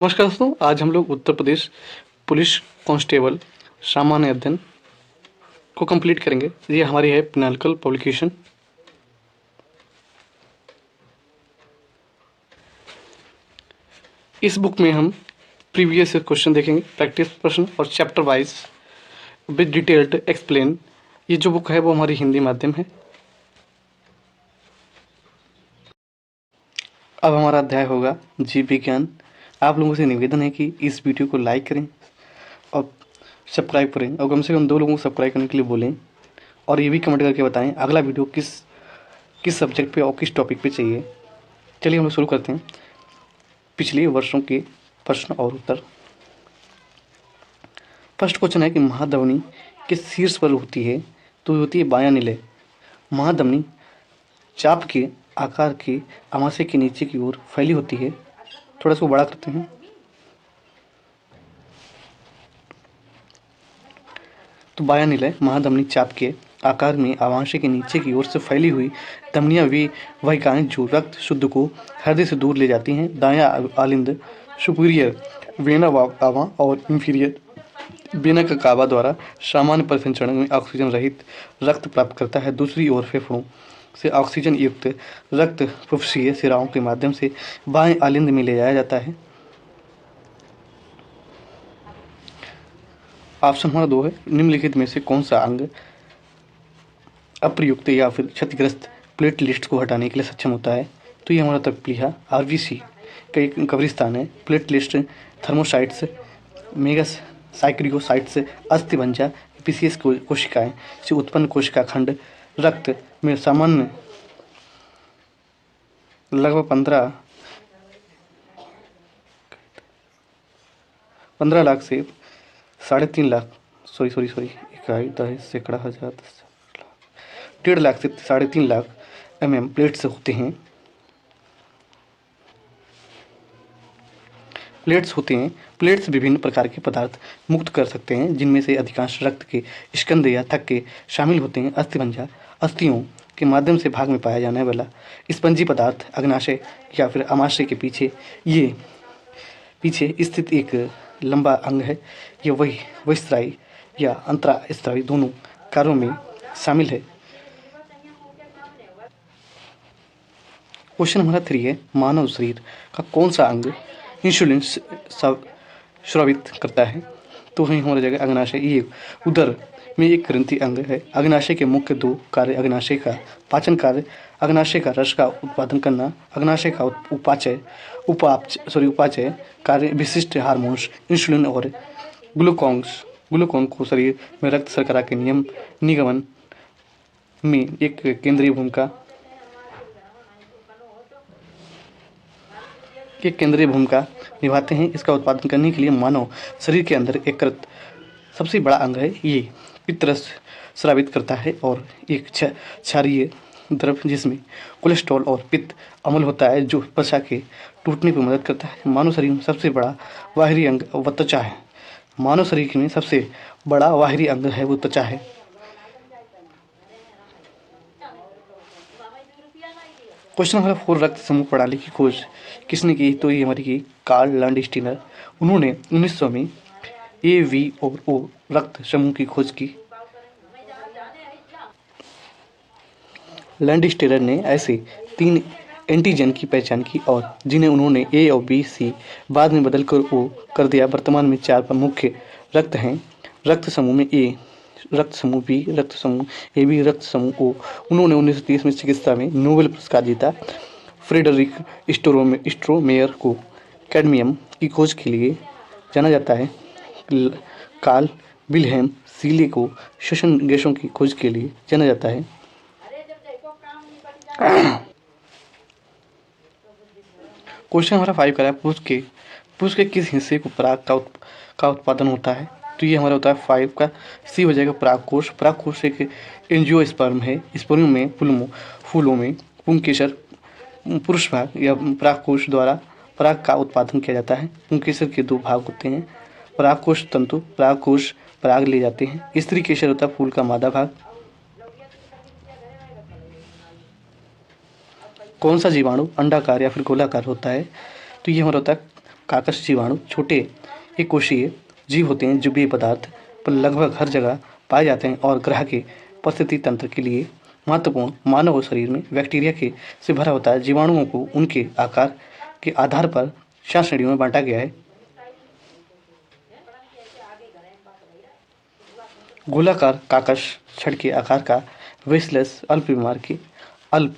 नमस्कार दोस्तों, आज हम लोग उत्तर प्रदेश पुलिस कांस्टेबल सामान्य अध्ययन को कंप्लीट करेंगे। ये हमारी है पिनाकल पब्लिकेशन। इस बुक में हम प्रीवियस क्वेश्चन देखेंगे, प्रैक्टिस प्रश्न और chapter wise with detailed explain. ये जो बुक है वो हमारी हिंदी माध्यम है। अब हमारा अध्याय होगा जीव विज्ञान। आप लोगों से निवेदन है कि इस वीडियो को लाइक करें और सब्सक्राइब करें, और कम से कम 2 लोगों को सब्सक्राइब करने के लिए बोलें, और ये भी कमेंट करके बताएं अगला वीडियो किस सब्जेक्ट पे और किस टॉपिक पे चाहिए। चलिए हम लोग शुरू करते हैं पिछले वर्षों के प्रश्न और उत्तर। फर्स्ट क्वेश्चन है कि महाधमनी किस शीर्ष पर होती है? तो होती है बायां नीले। महाधमनी चाप के आकार के अमाशय के नीचे की ओर फैली होती है। थोड़ा इसको बड़ा करते हैं। तो बायां नीले महाधमनी चाप के आकार में अमाशय के नीचे की ओर से फैली हुई धमनियां वे वाहिकाएं जो रक्त शुद्ध को हृदय से दूर ले जाती हैं। दायां आलिंद सुपीरियर वेना कावा और इंफीरियर वेना का कावा द्वारा सामान्य परिसंचरण में ऑक्सीजन रहित रक्त प्राप्त करता है। दूसरी ओर फेफड़ों से ऑक्सीजन युक्त रक्त फुफ्फुसीय सिराओं के माध्यम से बाएं आलिंद में ले जाया जाता है। ऑप्शन हमारा 2 है। निम्नलिखित में से कौन सा अंग अप्रयुक्त या फिर क्षतिग्रस्त प्लेटलेट्स को हटाने के लिए सक्षम होता है? तो ये हमारा तकप्लीहा आरबीसी का एक कब्रिस्तान है। प्लेटलेट्स थर्मोसाइट्स मेगास साइक्रियोसाइट्स अस्थिभंजा एपीसीएस कोशिकाएं से उत्पन्न कोशिका खंड रक्त में सामान्य लगभग 15 लाख से 3.5 लाख इकाई दहेज सैकड़ा हजार 1.5 लाख से 3.5 लाख प्लेट्स होते हैं। प्लेट्स विभिन्न प्रकार के पदार्थ मुक्त कर सकते हैं, जिनमें से अधिकांश रक्त के स्कंद या थक्के शामिल होते हैं। अस्थिभंजा अस्थियों के माध्यम से भाग में पाया जाने वाला स्पंजी पदार्थ अग्नाशय या फिर अमाशय के पीछे स्थित एक लंबा अंग है। यह बहिस्रावी या अंतरास्रावी दोनों कार्यों में शामिल है। क्वेश्चन हमारा 3 है। मानव शरीर का कौन सा अंग इंसुलिन स्रावित करता है? तो वहीं हमारी जगह अग्नाशय। ये उदर में एक ग्रंथि अंग है। अग्नाशय के मुख्य 2 कार्य अग्नाशय का पाचन कार्य, अग्नाशय का रस का उत्पादन करना, अग्नाशय का उपाचय कार्य विशिष्ट हार्मोन्स इंसुलिन और ग्लूकागॉन को शरीर में रक्त शर्करा के निगमन में एक केंद्रीय भूमिका निभाते हैं। इसका उत्पादन करने के लिए मानव शरीर के अंदर एकत्र सबसे बड़ा अंग है। ये पित्तरस स्रावित करता है और एक क्षारीय द्रव जिसमें कोलेस्ट्रॉल और पित्त अम्ल होता है, जो त्वचा के टूटने पर मदद करता है। मानव शरीर में सबसे बड़ा बाहरी अंग वो त्वचा है। मानव शरीर में सबसे बड़ा बाहरी अंग है वो त्वचा है। Question number 4। रक्त समूह प्रणाली की खोज किसने की? तो ये हमारी की कार्ल लैंडस्टीनर। उन्होंने 1900 में ए वी और ओ रक्त समूह की खोज की। लैंडस्टीनर ने ऐसे 3 एंटीजन की पहचान की और जिन्हें उन्होंने ए और बी सी बाद में बदलकर ओ कर दिया। वर्तमान में 4 मुख्य रक्त हैं। रक्त समूह में ए, रक्त समूह बी, रक्त समूह ए बी, रक्त समूह ओ। उन्होंने 1930 में चिकित्सा में नोबेल पुरस्कार जीता। फ्रेडरिक स्ट्रोमेयर को कैडमियम की खोज के लिए जाना जाता है। कार्ल विल्हेम सीले को श्वसन गैसों की खोज के लिए जाना जाता है। क्वेश्चन हमारा 5 का है। पुरुष के किस हिस्से को पराग का उत्पादन होता है? तो ये हमारा होता है 5 का सी हो जाएगा परागकोश। परागकोश एक एंजियोस्पर्म है। स्पर्म में फूलों में पुंकेसर पुरुष भाग या परागकोश द्वारा पराग का उत्पादन किया जाता है। पुंकेसर के 2 भाग होते हैं, परागकोश तंतु। परागकोश पराग ले जाते हैं। स्त्री केसर होता है फूल का मादा भाग। कौन सा जीवाणु अंडाकार या फिर गोलाकार होता है? तो ये हमारा होता है काकश जीवाणु छोटे एककोषीय जीव होते हैं जो पेय पदार्थ पर लगभग हर जगह पाए जाते हैं और ग्रह के परिस्थिति तंत्र के लिए महत्वपूर्ण मानव शरीर में बैक्टीरिया के से भरा होता है। जीवाणुओं को उनके आकार के आधार पर 4 श्रेणियों में बांटा गया है। गोलाकार काकश छड़ के आकार का, वेसलेस अल्प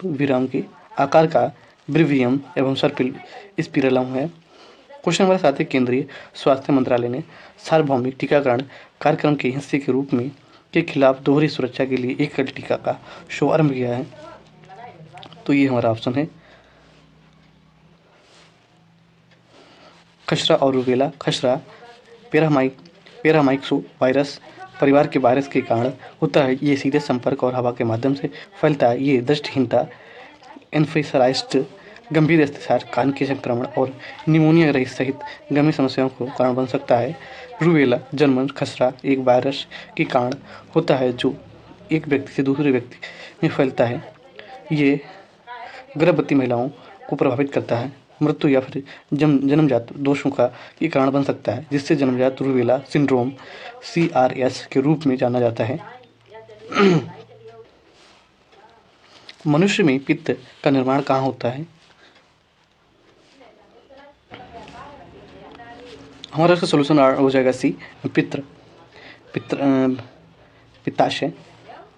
विराम के आकार का ब्रिवियम एवं सर्पिल स्पिरलम है। क्वेश्चन नंबर 7 है, केंद्रीय स्वास्थ्य मंत्रालय ने सार्वभौमिक टीकाकरण कार्यक्रम के हिस्से के रूप में के खिलाफ दोहरी सुरक्षा के लिए एकल टीका का शुभारंभ किया है। तो ये हमारा ऑप्शन है खसरा और रूबेला। खसरा पैरामाइक्सो वायरस परिवार के वायरस के कारण होता है। ये सीधे संपर्क और हवा के माध्यम से फैलता है। ये दृष्टिहीनता, एन्फेसाइटिस, गंभीर अतिसार, कान के संक्रमण और निमोनिया रहित सहित गंभीर समस्याओं को कारण बन सकता है। रूबेला जर्मन खसरा एक वायरस के कारण होता है जो एक व्यक्ति से दूसरे व्यक्ति में फैलता है। ये गर्भवती महिलाओं को प्रभावित करता है। मृत्यु या फिर जन्मजात दोषों का ये कारण बन सकता है, जिससे जन्मजात रूबेला सिंड्रोम CRS के रूप में जाना जाता है। मनुष्य में पित्त का निर्माण कहाँ होता है? हमारा इसका सोल्यूशन हो जाएगा सी, पित्ताशय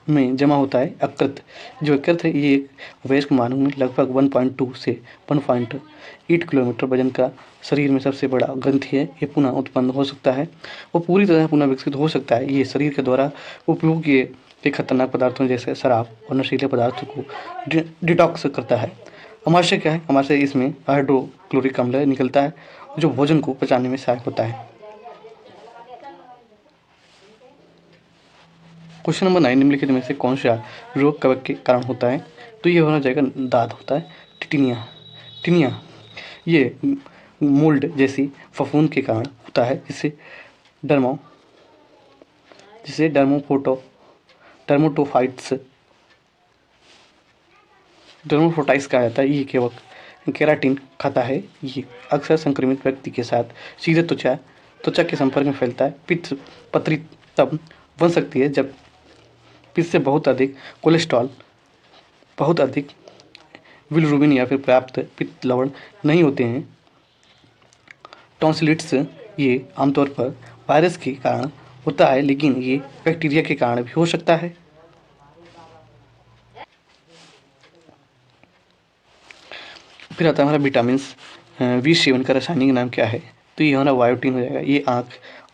में जमा होता है। यकृत, जो यकृत है ये एक वयस्क मानव में लगभग 1.2 से 1.8 किलोमीटर वजन का शरीर में सबसे बड़ा ग्रंथि है। ये पुनः उत्पन्न हो सकता है और पूरी तरह पुनः विकसित हो सकता है। ये शरीर के द्वारा उपयोग किए खतरनाक पदार्थों जैसे शराब और नशीले पदार्थों को डिटॉक्स करता है। अमाशय क्या है? अमाशय इसमें हाइड्रोक्लोरिक अम्ल निकलता है जो भोजन को पचाने में सहायक होता है। क्वेश्चन नंबर 9, निम्नलिखित में से कौन सा रोग कवक के कारण होता है? तो ये होना जाएगा दाद होता है। टिनिया ये मोल्ड जैसी फफूंद के कारण होता है, जिसे डर्मोफोटाइट्स कहा जाता है। ये कवक केराटिन खाता है। ये अक्सर संक्रमित व्यक्ति के साथ सीधे त्वचा के संपर्क में फैलता है। पित्त पथरी तब बन सकती है जब पित्त से बहुत अधिक कोलेस्ट्रॉल, बहुत अधिक बिलिरुबिन या फिर पर्याप्त पित्त लवण नहीं होते हैं। टॉन्सिलिटिस ये आमतौर पर वायरस के कारण होता है, लेकिन ये बैक्टीरिया के कारण भी हो सकता है। फिर आता है हमारा विटामिन्स। B7 का रासायनिक नाम क्या है? तो ये हमारा बायोटीन हो जाएगा। ये आँख,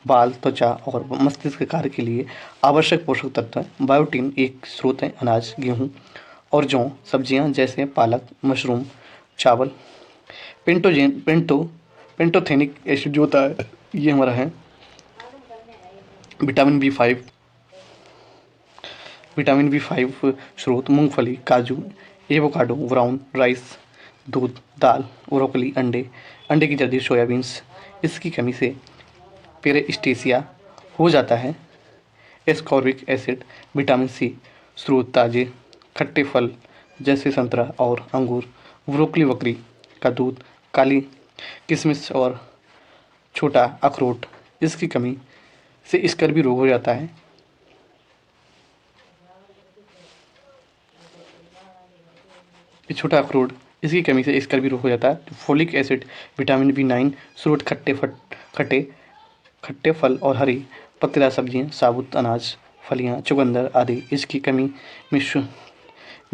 बाल, त्वचा और मस्तिष्क के कार्य के लिए आवश्यक पोषक तत्व है। बायोटीन एक स्रोत है अनाज, गेहूँ और जौ, सब्जियां जैसे पालक, मशरूम, चावल। पेंटोथेनिक एसिड जो होता है ये हमारा है। विटामिन B5 स्रोत मूंगफली, काजू, एवोकाडो, ब्राउन राइस, दूध, दाल, ब्रोकली, अंडे की जर्दी, सोयाबीन्स। इसकी कमी से पेरिस्टेसिया हो जाता है। एस्कॉर्बिक एसिड, विटामिन C स्रोत ताजे खट्टे फल जैसे संतरा और अंगूर, ब्रोकली, बकरी का दूध, काली किशमिश और छोटा अखरोट। इसकी कमी से स्कर्वी रोग हो जाता है। ये छोटा अखरोट, इसकी कमी से स्कर्वी रोग हो जाता है। फोलिक एसिड, विटामिन B9 स्रोत खट्टे फल और हरी पत्तेदार सब्जियां, साबुत अनाज, फलियां, चुकंदर आदि। इसकी कमी में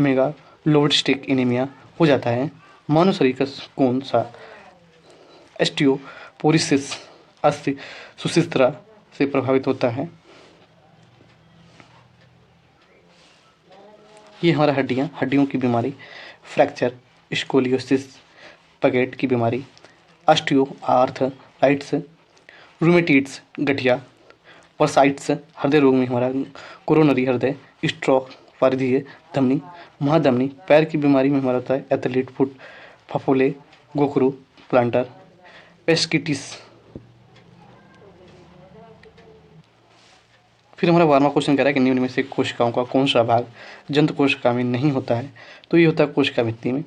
मेगालोबिस्टिक एनीमिया हो जाता है। मानव शरीर का कौन सा ऑस्टियोपोरोसिस अस्थि सुशिस्त्रता से प्रभावित होता है? ये हमारा हड्डियों की बीमारी, फ्रैक्चर, स्कोलियोसिस, पगेट की बीमारी, ऑस्टियोआर्थराइटिस, रूमेटिड्स, गठिया, वर्साइटिस, हृदय रोग में हमारा कोरोनरी हृदय, स्ट्रोक, परिधीय धमनी, महाधमनी, पैर की बीमारी में हमारा होता है एथलीट फुट, फफोले, गोखरू, प्लांटर, पेस्किटिस। फिर हमारा 12वां क्वेश्चन कह रहा है कि निम्न में से कोशिकाओं का कौन सा भाग जंतु कोशिका में नहीं होता है? तो ये होता है कोशिका भित्ति में।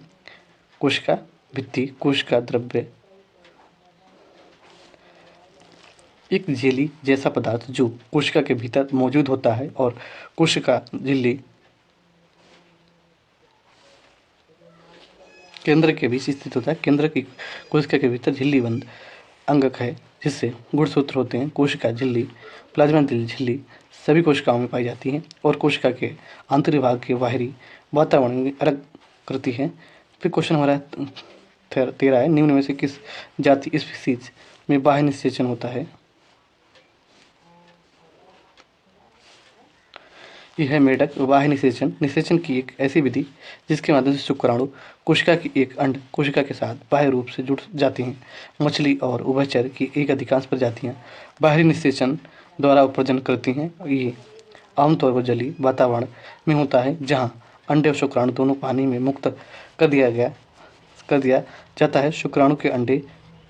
कोशिका भित्ति कोशिका द्रव्य एक जेली जैसा पदार्थ जो कोशिका के भीतर मौजूद होता है और कोशिका झिल्ली केंद्र के बीच स्थित होता है। केंद्र की कोशिका के भीतर झिल्ली बंद अंगक है जिससे गुणसूत्र होते हैं। कोशिका झिल्ली प्लाज्मा झिल्ली सभी कोशिकाओं में पाई जाती है और कोशिका के आंतरिक भाग के बाहरी वातावरण में अलग करती है। फिर क्वेश्चन हमारा 13 है, निम्न में से किस जाति स्पीसीज में बाह्य निषेचन होता है? यह है मेढक। बाह्य निषेचन निषेचन की एक ऐसी विधि जिसके माध्यम से शुक्राणु कोशिका की एक अंड कोशिका के साथ बाह्य रूप से जुड़ जाती हैं। मछली और उभयचर की एक अधिकांश प्रजातियां बाहरी निषेचन द्वारा प्रजनन करती हैं। ये आमतौर पर जलीय वातावरण में होता है जहाँ अंडे और शुक्राणु दोनों पानी में मुक्त कर दिया जाता है। शुक्राणु के अंडे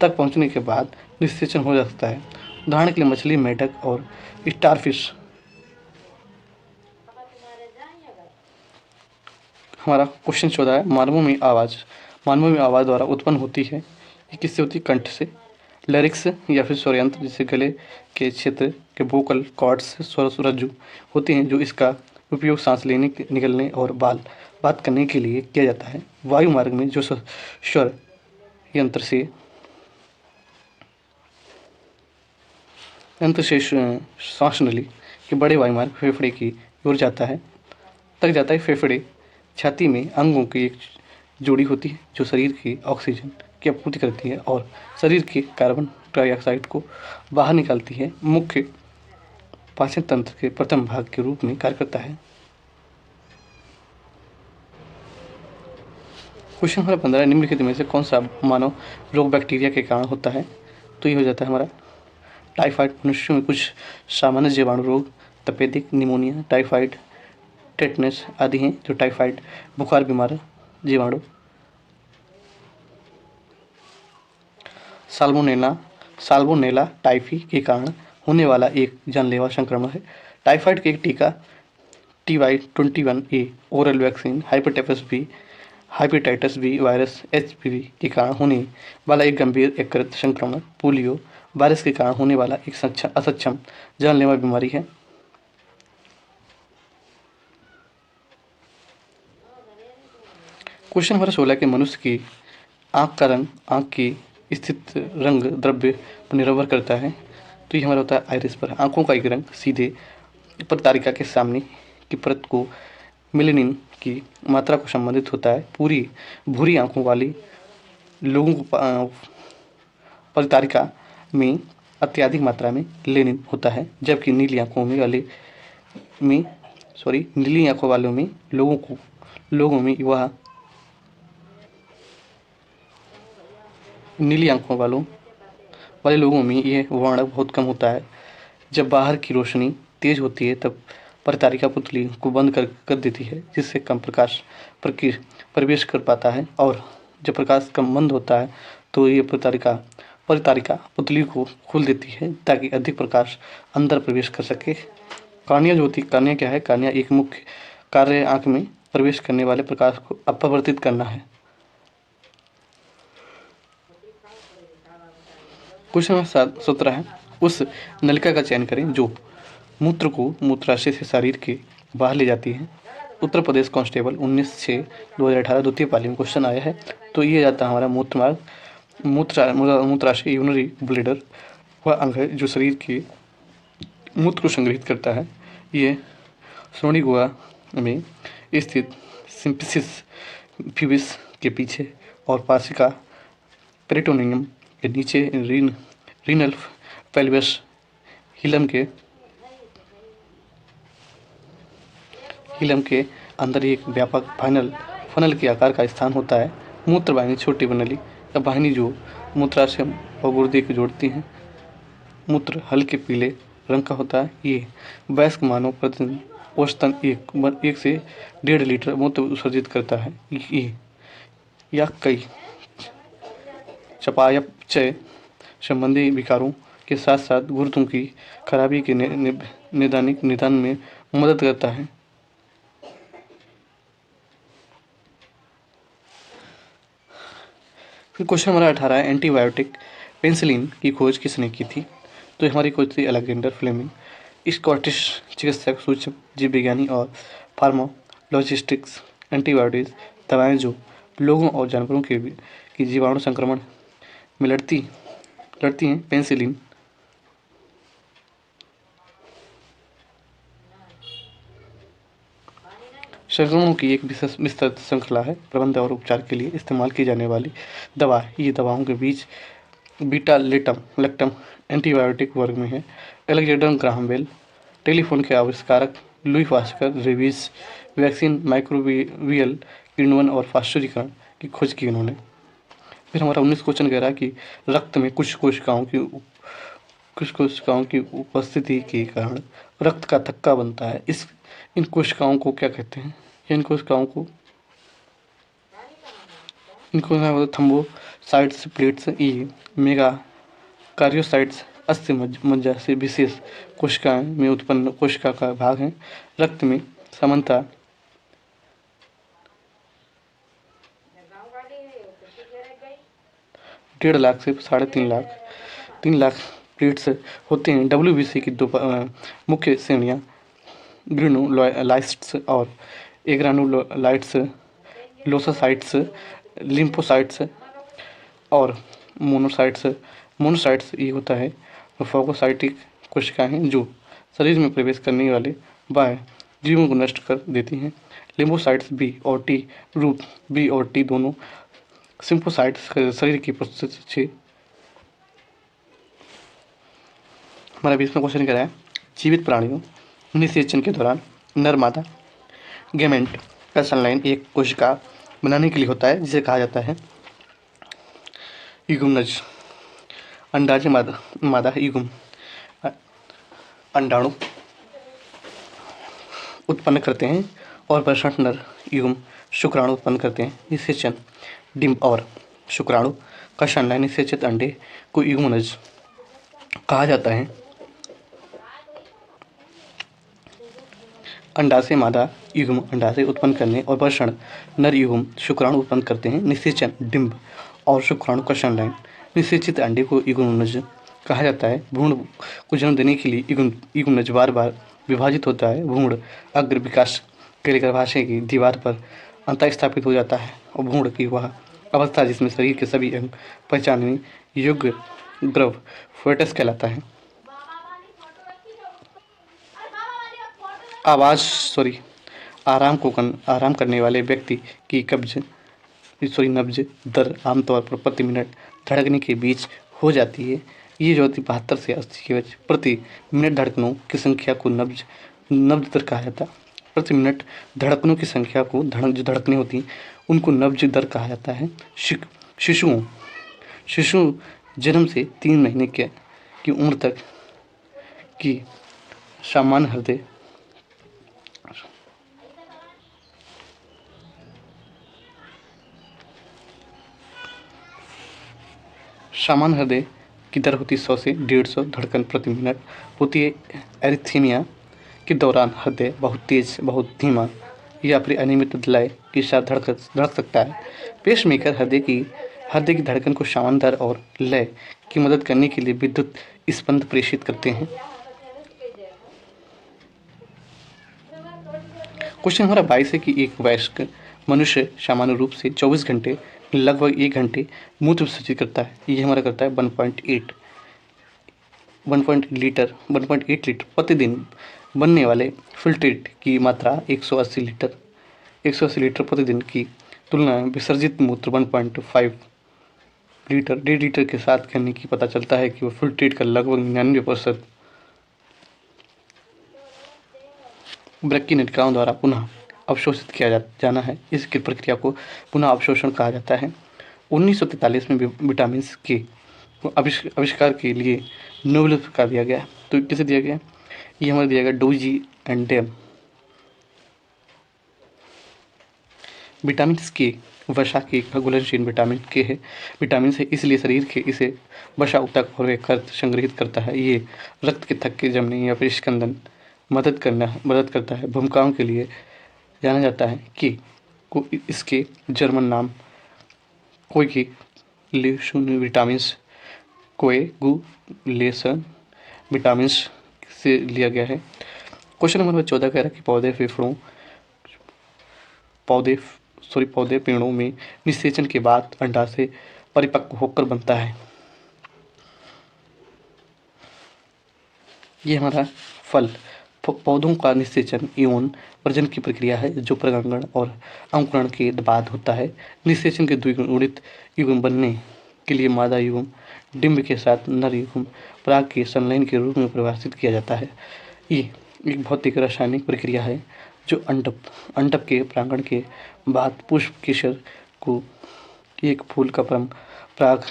तक पहुँचने के बाद निषेचन हो सकता है। उदाहरण के लिए मछली, मेढक और स्टारफिश। हमारा क्वेश्चन 14 है, मानवों में आवाज़ द्वारा उत्पन्न होती है। ये किससे होती है? कंठ से। लैरिक्स या फिर स्वरयंत्र जिसे गले के क्षेत्र के वोकल कॉर्ड्स स्वर रज्जु होते हैं जो इसका उपयोग सांस लेने निकलने और बात करने के लिए किया जाता है। वायु मार्ग में जो स्वर यंत्र से श्वास नली के बड़े वायुमार्ग फेफड़े की ओर जाता है। फेफड़े छाती में अंगों की एक जोड़ी होती है जो शरीर की ऑक्सीजन की आपूर्ति करती है और शरीर के कार्बन डाइऑक्साइड को बाहर निकालती है। मुख्य पाचन तंत्र के प्रथम भाग के रूप में कार्य करता है। क्वेश्चन नंबर 15, निम्नलिखित में से कौन सा मानव रोग बैक्टीरिया के कारण होता है? तो ये हो जाता है हमारा टाइफाइड। मनुष्यों में कुछ सामान्य जीवाणु रोग तपेदिक, निमोनिया, टाइफाइड, टेटनस आदि हैं जो टाइफाइड बुखार बीमार जीवाणु। साल्मोनेला टाइफी के कारण होने वाला एक जानलेवा संक्रमण है। टाइफाइड के एक टीका TY21A oral vaccine, hepatitis B virus HPV के कारण होने वाला एक गंभीर यकृत संक्रमण, पोलियो वायरस के कारण होने वाला एक असक्षम जानलेवा बीमारी है। क्वेश्चन नंबर 16 के मनुष्य की आँख का रंग आँख की स्थित रंग द्रव्य पर निर्भर करता है। तो ये हमारा होता है आइरिस पर। आँखों का एक रंग सीधे परतारिका के सामने की परत को मेलेनिन की मात्रा को संबंधित होता है। पूरी भूरी आँखों वाली लोगों को परतारिका में अत्यधिक मात्रा में लेनिन होता है, जबकि नीली आँखों वालों में लोगों में वह नीली आँखों वाले लोगों में यह वर्ण बहुत कम होता है। जब बाहर की रोशनी तेज होती है तब परतारिका पुतली को बंद कर देती है जिससे कम प्रकाश प्रवेश कर पाता है, और जब प्रकाश कम मंद होता है तो ये परतारिका पुतली को खोल देती है ताकि अधिक प्रकाश अंदर प्रवेश कर सके। कार्निया क्या है? कार्निया एक मुख्य कार्य आँख में प्रवेश करने वाले प्रकाश को अपवर्तित करना है। क्वेश्चन नंबर 17 है, उस नलिका का चयन करें जो मूत्र को मूत्राशय से शरीर के बाहर ले जाती है। उत्तर प्रदेश कांस्टेबल 19/6/2018 द्वितीय पाली में क्वेश्चन आया है। तो ये जाता है हमारा मूत्राशय यूरिनरी ब्लैडर। वह अंग है जो शरीर के मूत्र को संग्रहित करता है। ये श्रोणि गुहा में स्थित सिम्प्सिस प्यूबिस के पीछे और पाशिका पेरिटोनियम के नीचे रीनल पेल्विस हिलम के अंदर एक व्यापक फनल के आकार का स्थान होता है। मूत्र वाहिनी छोटी नली या वाहिनी जो मूत्राशय और गुर्दे को जोड़ती है। मूत्र हल्के पीले रंग का होता है। ये वयस्क मानव प्रतिदिन औसतन 1 से 1.5 लीटर मूत्र विसर्जित करता है। ये या कई चयापचय संबंधी विकारों के साथ साथ गुर्दों की खराबी के निदान में मदद करता है। फिर क्वेश्चन नंबर 18 है, एंटीबायोटिक पेनिसिलिन की खोज किसने की थी? तो हमारी कोच थी अलेक्जेंडर फ्लेमिंग, स्कॉटिश चिकित्सक, सूक्ष्म जीव विज्ञानी और फार्माकोलॉजिस्टिक्स। एंटीबायोटिक्स दवाएं जो लोगों और जानवरों की जीवाणु संक्रमण में लड़ती हैं। पेनिसिलिन संक्रमणों की एक विस्तृत श्रृंखला है। प्रबंधन और उपचार के लिए इस्तेमाल की जाने वाली दवा, ये दवाओं के बीच बीटा लैक्टम एंटीबायोटिक वर्ग में है। अलेक्जेंडर ग्राहम बेल, टेलीफोन के आविष्कारक, Louis Pasteur, rabies vaccine, microbial किण्वन और पाश्चुरीकरण की खोज की उन्होंने। फिर हमारा 19 क्वेश्चन कह रहा है कि रक्त में कुछ कोशिकाओं की उपस्थिति के कारण रक्त का थक्का बनता है। इन कोशिकाओं को क्या कहते हैं? इन कोशिकाओं को थ्रोम्बोसाइट्स, प्लेट्स, ये मेगा कार्योसाइट्स अस्थि मज्जा से विशेष कोशिकाएं में उत्पन्न कोशिका का भाग है। रक्त में सामान्यतः 1.5 लाख से 3.5 लाख प्लेट्स होते हैं। WBC की 2 मुख्य श्रेणियां ग्रेनुलोसाइट्स और एग्रानुलोसाइट्स, लोसासाइट्स, लिम्फोसाइट्स और मोनोसाइट्स। मोनोसाइट्स ये होता है फागोसाइटिक कोशिकाएं हैं जो शरीर में प्रवेश करने वाले बाह्य जीवों को नष्ट कर देती हैं। लिम्फोसाइट्स बी और टी दोनों सिम्फोसाइट्स शरीर की प्रस्तुत। हमारा 20वां क्वेश्चन कह रहा है जीवित प्राणियों निषेचन के दौरान नर मादा गैमेट का संलयन एक कोशिका बनाने के लिए होता है, जिसे कहा जाता है युग्मनज। अंडाशय मादा युग्म अंडाणु उत्पन्न करते हैं और वर्षण नर युग्म शुक्राणु उत्पन्न करते हैं। निषेचन डिंब और शुक्राणु का संलयन निषेचित अंडे को युग्मनज कहा जाता है। अंडाशय मादा युग्म अंडाशय उत्पन्न करने और वर्षण नर युग्म शुक्राणु उत्पन्न करते हैं। निषेचन डिंब और शुक्राणु का संलयन निषेचित अंडे को युग्मनज कहा जाता है। भ्रूण को जन्म देने के लिए युग्मनज बार बार विभाजित होता है। भ्रूण अग्र विकास के लिए गर्भाशय की दीवार पर अंतःस्थापित हो जाता है और भ्रूण की वह अवस्था जिसमें शरीर के सभी अंग पहचानने योग्य ग्रव फेटस कहलाता है। आराम करने वाले व्यक्ति की नब्ज दर आमतौर पर प्रति मिनट धड़कने के बीच हो जाती है। ये जो 72 से 80 के बीच प्रति मिनट धड़कनों की संख्या को नब्ज दर कहा जाता है। प्रति मिनट धड़कनों की संख्या को जो धड़कनें होती हैं उनको नब्ज दर कहा जाता है। शिशु जन्म से 3 महीने की उम्र तक की सामान्य हृदय की दर होती 100 से 150 धड़कन प्रति मिनट होती है। एरिथमिया के दौरान हृदय बहुत तेज, बहुत धीमा या फिर अनियमित लय के साथ धड़क सकता है। पेसमेकर हृदय की धड़कन को सामान्य दर और लय की मदद करने के लिए विद्युत स्पंद प्रेषित करते हैं। क्वेश्चन हमारा 22 है कि एक वयस्क मनुष्य सामान्य रूप से 24 घंटे लगभग 1 घंटे मूत्र विसर्जित करता है। ये हमारा करता है 1.8 लीटर प्रतिदिन। बनने वाले फिल्ट्रेट की मात्रा 180 लीटर प्रतिदिन की तुलना में विसर्जित मूत्र 1.5 लीटर 1.5 लीटर के साथ करने की पता चलता है कि वह फिल्ट्रेट का लगभग 99% वृक्क की नलिकाओं द्वारा पुनः अवशोषित किया जाना है। इस प्रक्रिया को पुनः अवशोषण कहा जाता है। 1943 में विटामिन के आविष्कार के लिए नोबेल पुरस्कार दिया गया। तो किसे दिया गया? ये हमारे दिया गया डोजी एंड डेम। विटामिन के वसा के घुलनशील विटामिन के है। विटामिन से इसलिए शरीर के इसे वसा ऊतक और संग्रहित करता है। ये रक्त के थक्के जमने या फिर स्कंदन मदद करता है। भूमिकाओं के लिए जाना जाता है कि इसके जर्मन नाम कोएगुलेशन विटामिन्स, कोएगुलेशन विटामिन से लिया गया है। क्वेश्चन नंबर 14 कह रहा है कि पौधे पेड़ों में निषेचन के बाद अंडा से परिपक्व होकर बनता है। ये हमारा फल पौधों का निषेचन एवं प्रजनन की प्रक्रिया है जो परागण और अंकुरण के बाद होता है। निषेचन के द्विगुणित युग्म बनने के लिए मादा युग्म डिंब के साथ नर युग्म पराग के संलयन के रूप में परिभाषित किया जाता है। ये एक भौतिक रासायनिक प्रक्रिया है जो अंडप के परागण के बाद पुष्प केसर को एक फूल का पराग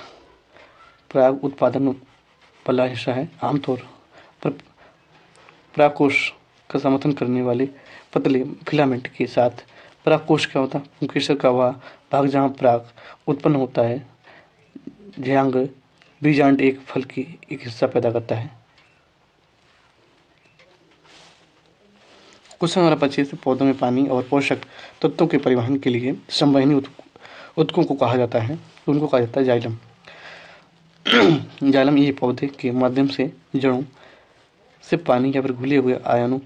उत्पादन वाला हिस्सा है। आमतौर पर परागकोश का समर्थन करने वाले पतले फिलामेंट के साथ परागकोश क्या होता है? केसर का वह भाग जहाँ पराग उत्पन्न होता है। ध्यांग बीजांड एक फल की एक हिस्सा पैदा करता है। क्वेश्चन नंबर 25 पौधों में पानी और पोषक तत्वों के परिवहन के लिए संवहनी ऊतकों को कहा जाता है। उनको कहा जाता है जाइलम। जाइलम ये पौधे के माध्यम से जड़ों से पानी या फिर घुले हुए आयनों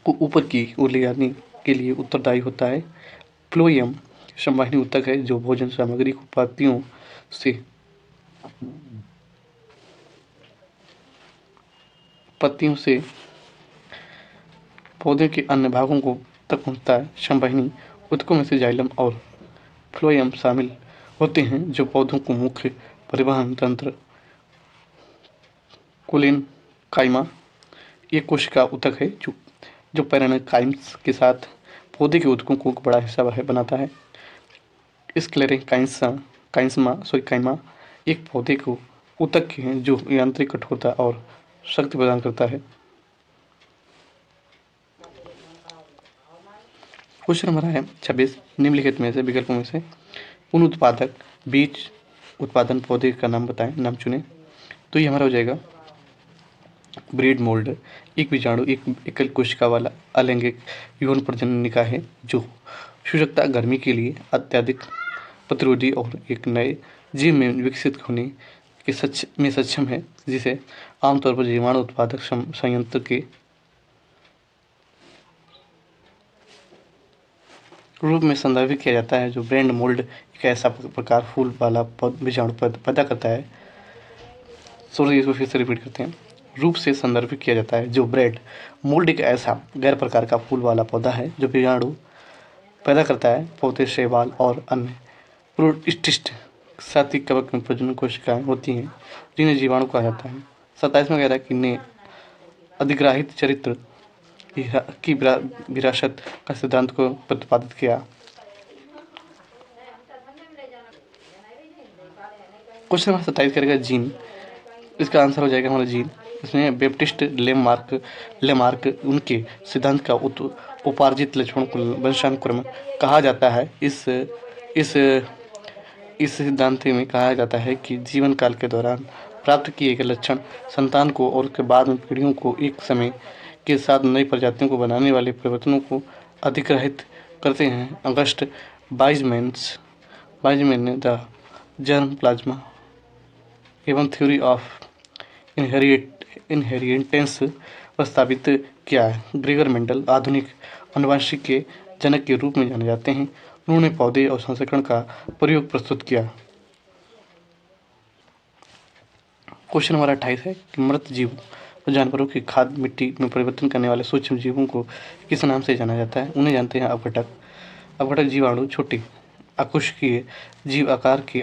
को ऊपर की ओर ले जाने के लिए उत्तरदायी होता है। फ्लोएम संवहनी ऊतक है जो भोजन सामग्री को पत्तियों से पौधे के अन्य भागों को तक पहुँचता है। संवहनी ऊतकों में से जाइलम और फ्लोएम शामिल होते हैं जो पौधों को मुख्य परिवहन तंत्र कोलेनकाइमा ये कोशिका ऊतक है जो पैरेन्काइम्स के साथ पौधे के ऊतकों को एक बड़ा हिस्सा बनाता है। स्क्लेरेंकाइमा एक पौधे को ऊतक है जो यांत्रिक कठोरता और शक्ति प्रदान करता है। क्वेश्चन नंबर है 26 निम्नलिखित में से विकल्पों में से पुनः बीज उत्पादन पौधे का नाम बताएं, नाम चुनें। तो ये हमारा हो जाएगा ब्रीड मोल्ड। एक बीजाणु एक एकल कोशिका वाला अलैंगिक यौन प्रजननिका है जो शुष्कता गर्मी के लिए अत्यधिक प्रतिरोधी और एक नए जीव में विकसित होने में सक्षम है, जिसे आमतौर पर जीवाणु उत्पादक संयंत्र के रूप में संदर्भित किया जाता है। जो ब्रेड मोल्ड एक ऐसा प्रकार फूल वाला बीजाणु पैदा करता है। इसको फिर से रिपीट करते हैं। रूप से संदर्भित किया जाता है। जो ब्रेड मोल्ड एक ऐसा गैर प्रकार का फूल वाला पौधा है जो बीजाणु पैदा करता है। पौधे शैवाल और अन्य प्रोटिस्ट साथी कवक में प्रजनन कोशिकाएं होती हैं जिन्हें जीवाणु कहा जाता है। 27 में कह रहा है कि ने अधिग्राहित चरित्र की विरासत का सिद्धांत को प्रतिपादित किया। क्वेश्चन नंबर 27 करेगा जीन। इसका आंसर हो जाएगा हमारा जीन। इसमें बैप्टिस्ट लेमार्क उनके सिद्धांत का उपार्जित लक्षणों को वंशानुक्रम कहा जाता है। इस सिद्धांत में कहा जाता है कि जीवन काल के दौरान प्राप्त किए गए लक्षण संतान को और उसके बाद में पीढ़ियों को एक समय के साथ नई प्रजातियों को बनाने वाले परिवर्तनों को अधिग्रहित करते हैं। अगस्ट बाइजमैन ने द जर्म प्लाज्मा एवं थ्योरी ऑफ इनहेरिटेंस प्रस्तावित किया है। ग्रेगर मेंडल आधुनिक आनुवंशिकी के जनक के रूप में जाने जाते हैं। उन्होंने पौधे और संश्लेषण का प्रयोग प्रस्तुत किया। क्वेश्चन नंबर 28 है कि मृत जीवों और जानवरों की खाद मिट्टी में परिवर्तन करने वाले सूक्ष्म जीवों को किस नाम से जाना जाता है? उन्हें जानते हैं अपघटक जीवाणु छोटे आकुष्कीय जीव आकार के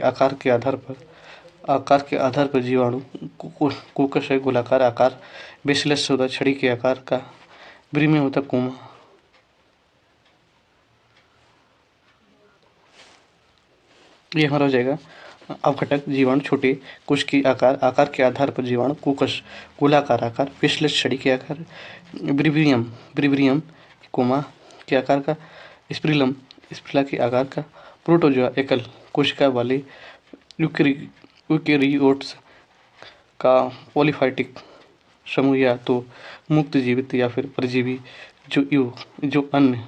आधार पर जीवाणु कोकश है गोलाकार आकार, बेसिलस होता छड़ी के आकार का, ब्रीमियम होता कोमा। ये हमारा हो जाएगा अपघटक जीवाणु छोटे कोश की आकार के आधार पर जीवाणु कोकश गोलाकार आकार, बेसिलस छड़ी के आकार, ब्रीवियम कोमा के आकार का, स्पिला के आकार का, प्रोटोजोआ एकल कोशिका वाले यूकेरियोट्स का पॉलीफाइटिक समूह या तो मुक्त जीवित या फिर परजीवी जो अन्य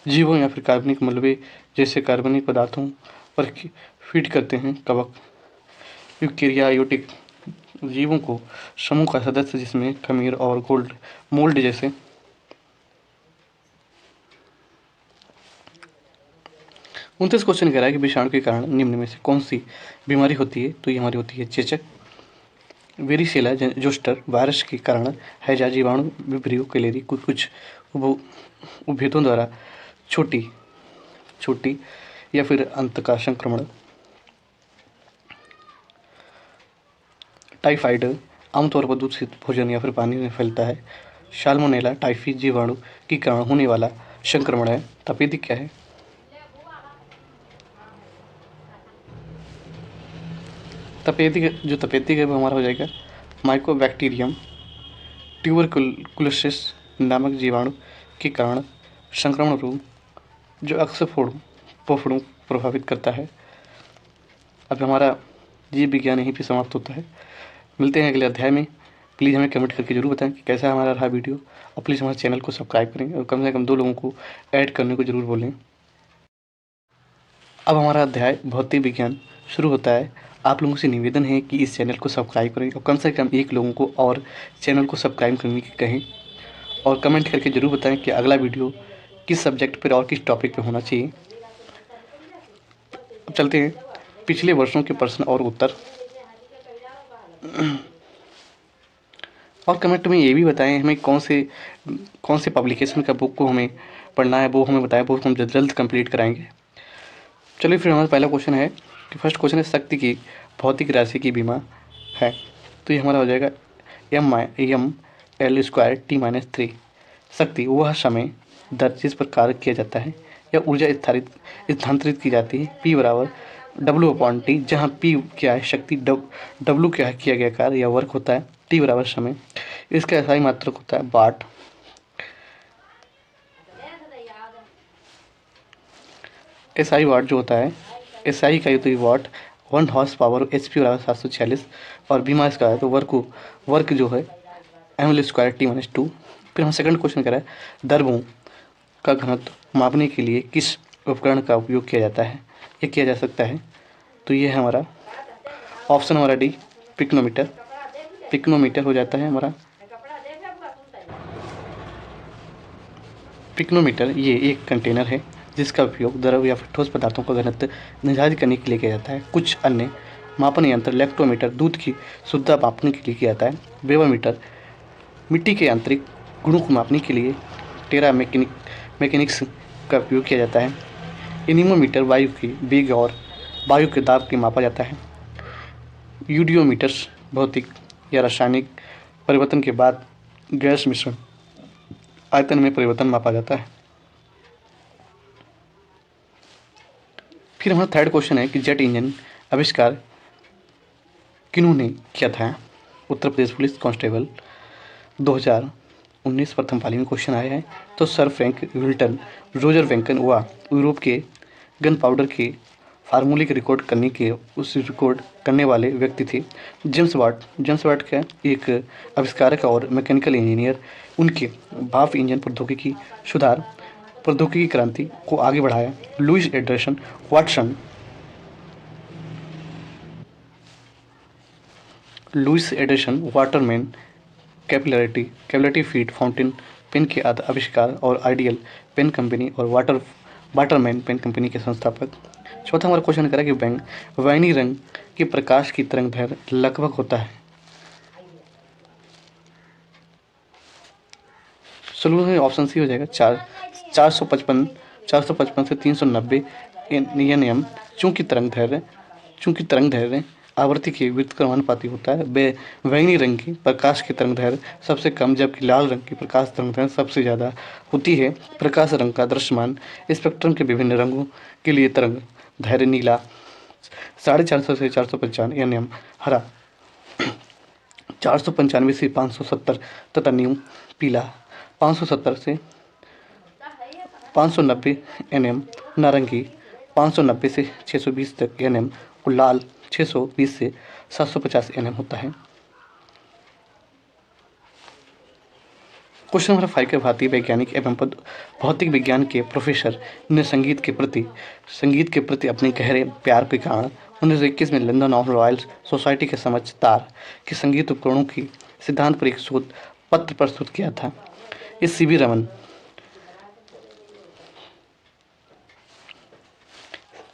जीवों या फिर कार्बनिक मलबे जैसे कार्बनिक पदार्थों पर फीड करते हैं। कवक यूकेरियोटिक जीवों को समूह का सदस्य जिसमें खमीर और गोल्ड मोल्ड जैसे 29 क्वेश्चन कह रहा है कि विषाणु के कारण निम्न में से कौन सी बीमारी होती है। तो ये हमारी होती है चेचक, वेरिसेला जोस्टर वायरस के कारण हैजा जीवाणु, विब्रियो कैलेरी कुछ उद्भिदों द्वारा छोटी छोटी या फिर अंत का संक्रमण, टाइफाइड आमतौर पर दूषित भोजन या फिर पानी में फैलता है। साल्मोनेला टाइफी जीवाणु के कारण होने वाला संक्रमण है। तपेदिक क्या है? तपेदिक है वो हमारा हो जाएगा माइकोबैक्टीरियम ट्यूबरकुलोसिस नामक जीवाणु के कारण संक्रमण रोग जो अक्सर फेफड़ों प्रभावित करता है। अब हमारा जीव विज्ञान यहीं पे समाप्त होता है। मिलते हैं अगले अध्याय में। प्लीज़ हमें कमेंट करके जरूर बताएं कि कैसा हमारा रहा वीडियो, और प्लीज़ हमारे चैनल को सब्सक्राइब करें और कम से कम 2 लोगों को ऐड करने को जरूर बोलें। अब हमारा अध्याय भौतिक विज्ञान शुरू होता है। आप लोगों से निवेदन है कि इस चैनल को सब्सक्राइब करें और कम से कम 1 लोगों को और चैनल को सब्सक्राइब करने की कहें, और कमेंट करके ज़रूर बताएं कि अगला वीडियो किस सब्जेक्ट पर और किस टॉपिक पर होना चाहिए। अब चलते हैं पिछले वर्षों के प्रश्न और उत्तर। और कमेंट में ये भी बताएं हमें कौन से पब्लिकेशन का बुक को हमें पढ़ना है, वो हमें बताएं, वो हम जल्द कंप्लीट कराएंगे। चलिए फिर हमारा पहला क्वेश्चन है कि फर्स्ट क्वेश्चन है शक्ति की भौतिक राशि की बीमा है। तो ये हमारा हो जाएगा ml² T-3। शक्ति वह समय दर जिस पर कार्य किया जाता है या ऊर्जा स्थानांतरित की जाती है। P बराबर W/T, जहाँ P क्या है शक्ति, W क्या है किया गया कार्य या वर्क होता है, T बराबर समय। इसका एसआई मात्रक होता है वाट। एसआई वाट जो होता है, एसआई का तो वाट 1 हॉर्स पावर, HP बराबर 746, और बीमा इसका है तो वर्क जो है ml² T-2। फिर हम सेकंड क्वेश्चन करें द्रव्यों का घनत्व मापने के लिए किस उपकरण का उपयोग किया जाता है, ये किया जा सकता है। तो ये है हमारा ऑप्शन हमारा डी, पिक्नोमीटर हो जाता है हमारा। पिक्नोमीटर ये एक कंटेनर है जिसका उपयोग द्रव या फिर ठोस पदार्थों का घनत्व निर्धारित करने के लिए किया जाता है। कुछ अन्य मापन यंत्र लैक्टोमीटर दूध की शुद्धता मापने के लिए किया जाता है। बेवोमीटर मिट्टी के आंतरिक गुणों को मापने के लिए टेरा मैकेनिक्स का उपयोग किया जाता है। एनीमोमीटर वायु की वेग और वायु के दाब के मापा जाता है। यूडियोमीटर्स भौतिक या रासायनिक परिवर्तन के बाद गैस मिश्रण आयतन में परिवर्तन मापा जाता है। फिर हमारा थर्ड क्वेश्चन है कि जेट इंजन आविष्कार किन्होंने किया था। उत्तर प्रदेश पुलिस कांस्टेबल 2019 प्रथम पाली में क्वेश्चन आए हैं। तो सर फ्रैंक विल्टन, रोजर वेंकन व यूरोप के गन पाउडर के फार्मूले के रिकॉर्ड करने वाले व्यक्ति थे जेम्स वाट का एक आविष्कारक और मैकेनिकल इंजीनियर। उनके भाप इंजन प्रौद्योगिकी क्रांति को आगे बढ़ाया। Lewis Anderson Waterman capillary feed fountain pen के आविष्कार और आइडियल पेन कंपनी और वाटरमैन पेन कंपनी के संस्थापक। चौथा हमारा क्वेश्चन करा कि बैंगनी रंग के प्रकाश की तरंग दैर्घ्य लगभग होता है। सोल्यूशन ऑप्शन सी हो जाएगा 455 से 390 nm। चूंकि तरंग दैर्घ्य आवृत्ति के व्युत्क्रमानुपाती होता है। बैंगनी रंग की प्रकाश की तरंग दैर्घ्य सबसे कम, जबकि लाल रंग की प्रकाश तरंग दैर्घ्य सबसे ज़्यादा होती है। प्रकाश रंग का दृश्यमान स्पेक्ट्रम के विभिन्न रंगों के लिए तरंग दैर्घ्य नीला 450 से 495 nm, हरा 495 से 570 तथा नीम पीला 570 से 590 nm, नारंगी 590 से 620 तक nm और लाल 620 से 750 nm होता है। क्वेश्चन नंबर 5 के भारतीय वैज्ञानिक एवं भौतिक विज्ञान के प्रोफेसर ने संगीत के प्रति अपने गहरे प्यार के कारण 1921 में लंदन ऑफ रॉयल सोसाइटी के समक्ष तार के संगीत उपकरणों की सिद्धांत पर एक शोध पत्र प्रस्तुत किया था। इस सीवी रमन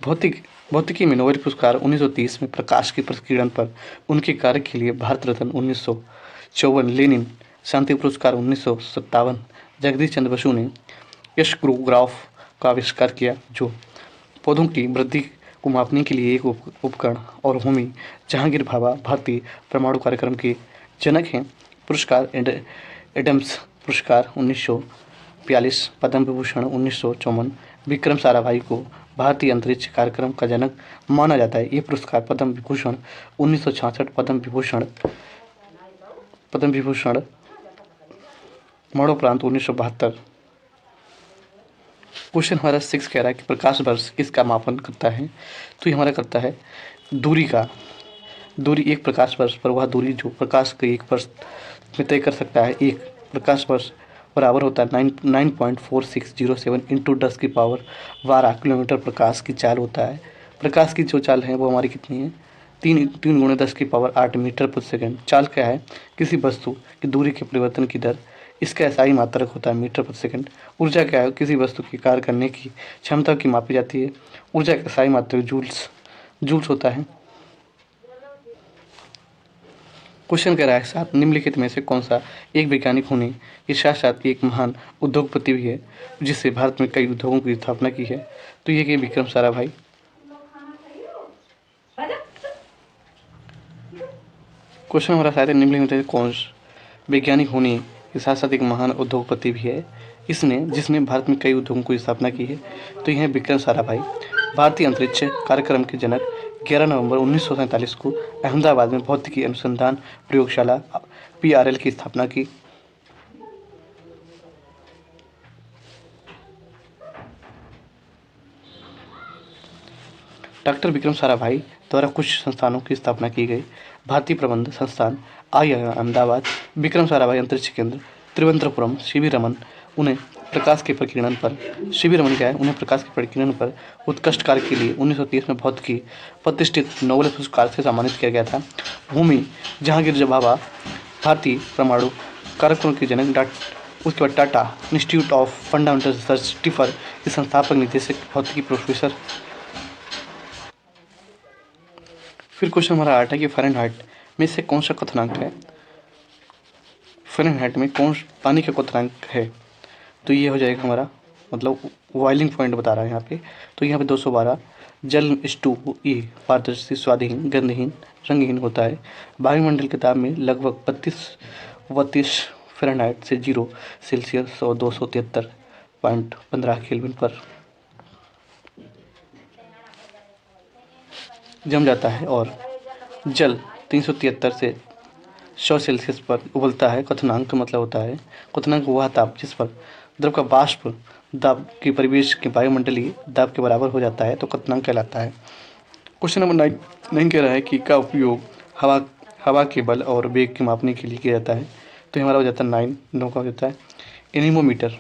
भौतिकी में नोबेल पुरस्कार 1930 में प्रकाश के प्रकीर्णन पर उनके कार्य के लिए भारत रत्न 1954, लेनिन शांति पुरस्कार 1957, जगदीश चंद्र बसु ने यश ग्राफ का आविष्कार किया जो पौधों की वृद्धि को मापने के लिए एक उपकरण, और होमी जहांगीर भाभा भारतीय परमाणु कार्यक्रम के जनक हैं। पुरस्कार एडम्स पुरस्कार 1942, पद्म विभूषण 1954, विक्रम साराभाई को भारतीय अंतरिक्ष कार्यक्रम का जनक माना जाता है। ये पुरस्कार पद्म विभूषण 1966, पद्म विभूषण मरणोपरांत 1972। क्वेश्चन हमारा 6 कह रहा है कि प्रकाश वर्ष किसका मापन करता है। तो ये हमारा करता है दूरी का। दूरी एक प्रकाश वर्ष पर वह दूरी जो प्रकाश के एक वर्ष में तय कर सकता है। एक प्रकाश वर्ष बराबर होता है 9.4607 इंटू 10 की पावर 12 किलोमीटर प्रकाश की चाल होता है। प्रकाश की जो चाल है वो हमारी कितनी है, 3 गुणे 10 की पावर 8 मीटर प्रति सेकंड। चाल क्या है, किसी वस्तु की दूरी के परिवर्तन की दर, इसका एसआई मात्रक होता है मीटर प्रति सेकंड। ऊर्जा क्या है, किसी वस्तु की कार्य करने की क्षमता की मापी जाती है। ऊर्जा का एसआई मात्रक जूल्स होता है। क्वेश्चन कह रहा है साथ निम्नलिखित में से कौन सा एक वैज्ञानिक होने के साथ साथ एक महान उद्योगपति भी है जिससे भारत में कई उद्योगों की स्थापना की है। तो ये कि विक्रम साराभाई। क्वेश्चन हमारा शायद निम्नलिखित में से कौन वैज्ञानिक होने के साथ साथ एक महान उद्योगपति भी है जिसने भारत में कई उद्योगों की स्थापना की है। तो यह है विक्रम साराभाई। भारतीय अंतरिक्ष कार्यक्रम के जनक 11 नवंबर 1947 को अहमदाबाद में भौतिकी अनुसंधान प्रयोगशाला PRL की स्थापना की। डॉक्टर विक्रम साराभाई द्वारा कुछ संस्थानों की स्थापना की गई। भारतीय प्रबंध संस्थान IIM अहमदाबाद, विक्रम साराभाई अंतरिक्ष केंद्र त्रिवेंद्रपुरम, सीवी रमन उन्हें प्रकाश के प्रकीर्णन पर उत्कृष्ट कार्य के लिए 1930 में भौतिकी प्रतिष्ठित नोबेल पुरस्कार से सम्मानित किया गया था। होमी जहांगीर भाभा भारतीय परमाणु कार्यक्रम के जनक। उसके बाद Tata institute of fundamental research tipper के संस्थापक निदेशक भौतिकी प्रोफेसर। फिर क्वेश्चन हमारा 8 है कि फ़ारेनहाइट में से कौन सा क्वथनांक है। फ़ारेनहाइट में कौन पानी का क्वथनांक है। तो ये हो जाएगा हमारा मतलब बॉइलिंग पॉइंट बता रहा है यहाँ पे। तो यहाँ पे 212। जल H2O पारदर्शी, स्वादहीन, गंधहीन, रंगहीन होता है। वायुमंडल के ताप में लगभग 32 फ़ारेनहाइट से 0 सेल्सियस और 273.15 केल्विन पर जम जाता है, और जल 373 से 100 सेल्सियस पर उबलता है। क्वथनांक का मतलब होता है, क्वथनांक वह ताप जिस पर द्रव का वाष्प दाब के परिवेश के वायुमंडलीय दाब के बराबर हो जाता है तो क्वथनांक कहलाता है। क्वेश्चन नंबर 9 कह रहा है कि का उपयोग हवा के बल और वेग के मापने के लिए किया जाता है। तो हमारा हो जाता है 9 का हो जाता है एनीमोमीटर।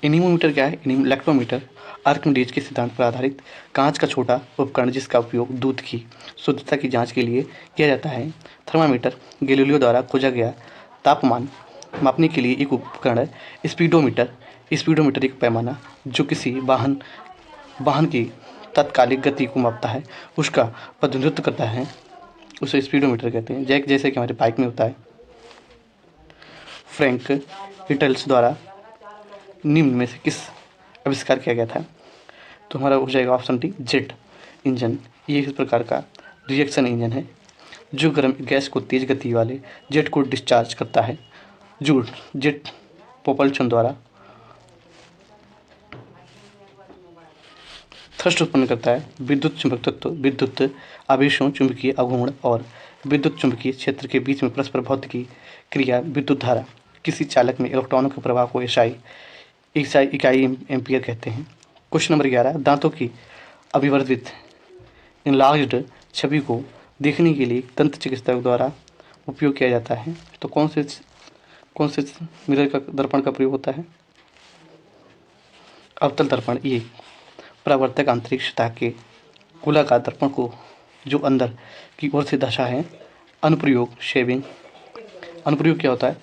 एनीमोमीटर क्या है, इलेक्ट्रोमीटर आर्किमिडीज के सिद्धांत पर आधारित कांच का छोटा उपकरण जिसका उपयोग दूध की शुद्धता की जांच के लिए किया जाता है। थर्मामीटर गैलीलियो द्वारा खोजा गया तापमान मापने के लिए एक उपकरण है। स्पीडोमीटर एक पैमाना जो किसी वाहन की तात्कालिक गति को मापता है, उसका प्रतिनिधित्व करता है, उसे स्पीडोमीटर कहते हैं, जैसे कि हमारे बाइक में होता है। फ्रैंक हिटल्स द्वारा निम्न में से किस आविष्कार किया गया था। तो हमारा हो जाएगा ऑप्शन डी जेट इंजन। ये इस प्रकार का रिएक्शन इंजन है जो गर्म गैस को तेज गति वाले जेट को डिस्चार्ज करता है, जो जेट प्रोपल्शन द्वारा थ्रस्ट उत्पन्न करता है। विद्युत चुंबक तत्व विद्युत आवेशों, चुंबकीय आघूर्ण और विद्युत चुंबकीय क्षेत्र के बीच में परस्पर भौतिकी क्रिया विद्युत धारा। किसी चालक में इलेक्ट्रॉनों के प्रवाह को इकाई एम्पियर कहते हैं। क्वेश्चन नंबर 11 दांतों की अभिवर्धित इनलार्ज्ड छवि को देखने के लिए दंत चिकित्सक द्वारा उपयोग किया जाता है। तो कौन से मिरर का दर्पण का प्रयोग होता है। अवतल दर्पण। ये परावर्तक आंतरिक सतह के गोलाकार दर्पण को जो अंदर की ओर से दशा है। अनुप्रयोग शेविंग। अनुप्रयोग क्या होता है?